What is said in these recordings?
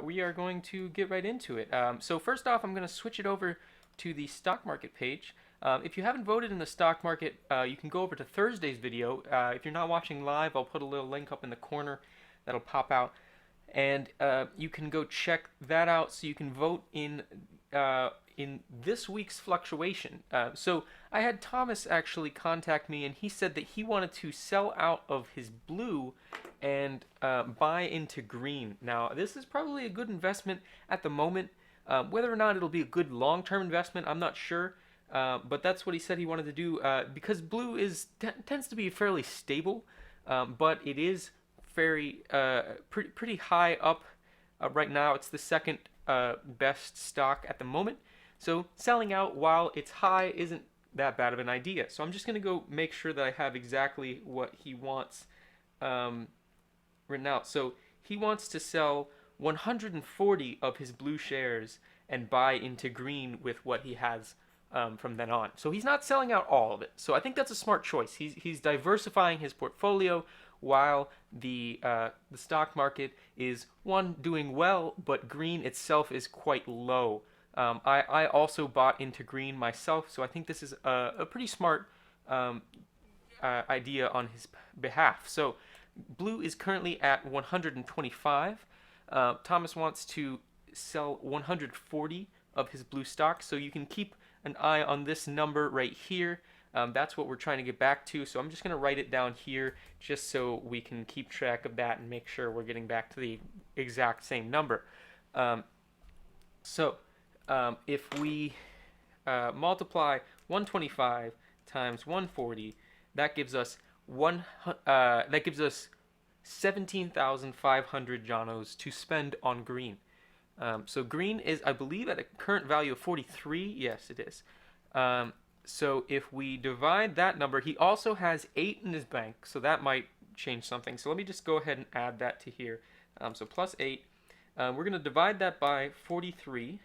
We are going to get right into it. So first off, I'm going to switch it over to the stock market page. If you haven't voted in the stock market, you can go over to Thursday's video. If you're not watching live, I'll put a little link up in the corner that'll pop out, and you can go check that out so you can vote in this week's fluctuation. So I had Thomas actually contact me, and he said that he wanted to sell out of his blue and buy into green. Now, this is probably a good investment at the moment. Whether or not it'll be a good long-term investment, I'm not sure. But that's what he said he wanted to do because blue tends to be fairly stable, but it is very pretty high up right now. It's the second best stock at the moment. So selling out while it's high isn't that bad of an idea. So I'm just going to go make sure that I have exactly what he wants written out. So he wants to sell 140 of his blue shares and buy into green with what he has from then on. So he's not selling out all of it. So I think that's a smart choice. He's diversifying his portfolio while the stock market is doing well, but green itself is quite low. I also bought into green myself, so I think this is a pretty smart idea on his behalf. So blue is currently at 125. Thomas wants to sell 140 of his blue stock, so you can keep an eye on this number right here. That's what we're trying to get back to, so I'm just going to write it down here just so we can keep track of that and make sure we're getting back to the exact same number. If we multiply 125 times 140, that gives us 17,500 Jonos to spend on green. So green is, I believe, at a current value of 43. Yes, it is. So if we divide that number, he also has 8 in his bank, so that might change something. So let me just go ahead and add that to here. So plus 8. We're going to divide that by 43,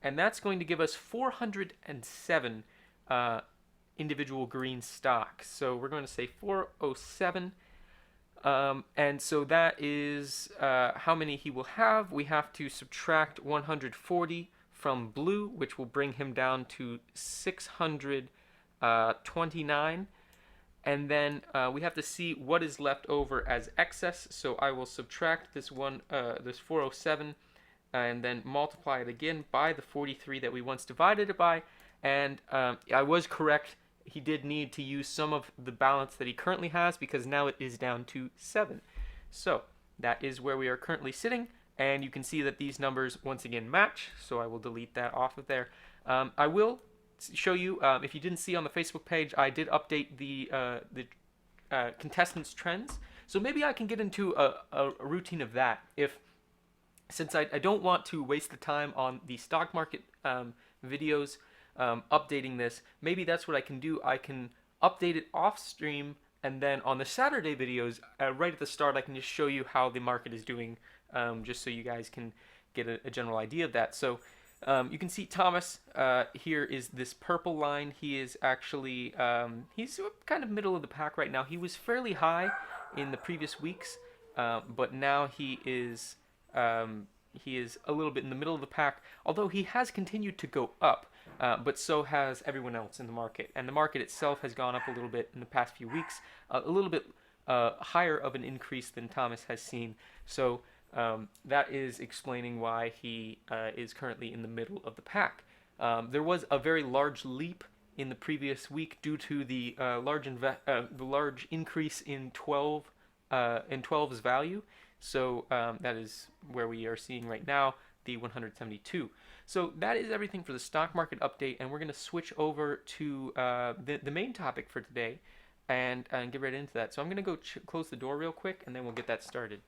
and that's going to give us 407 individual green stocks. So we're going to say 407. And so that is how many he will have. We have to subtract 140 from blue, which will bring him down to 629. And then we have to see what is left over as excess. So I will subtract this 407 and then multiply it again by the 43 that we once divided it by. And I was correct. He did need to use some of the balance that he currently has because now it is down to 7. So that is where we are currently sitting, and you can see that these numbers once again match, so I will delete that off of there. I will show you, if you didn't see on the Facebook page, I did update the contestants' trends, so maybe I can get into a routine of that. Since I don't want to waste the time on the stock market videos, updating this, maybe that's what I can do. I can update it off stream, and then on the Saturday videos, right at the start, I can just show you how the market is doing, just so you guys can get a general idea of that. So you can see Thomas here is this purple line. He is actually he's kind of middle of the pack right now. He was fairly high in the previous weeks, but now he is a little bit in the middle of the pack, although he has continued to go up. But so has everyone else in the market. And the market itself has gone up a little bit in the past few weeks, a little bit higher of an increase than Thomas has seen. So that is explaining why he is currently in the middle of the pack. There was a very large leap in the previous week due to the large increase in 12's value. So that is where we are seeing right now the 172. So that is everything for the stock market update, and we're going to switch over to the main topic for today and get right into that. So I'm going to go close the door real quick, and then we'll get that started.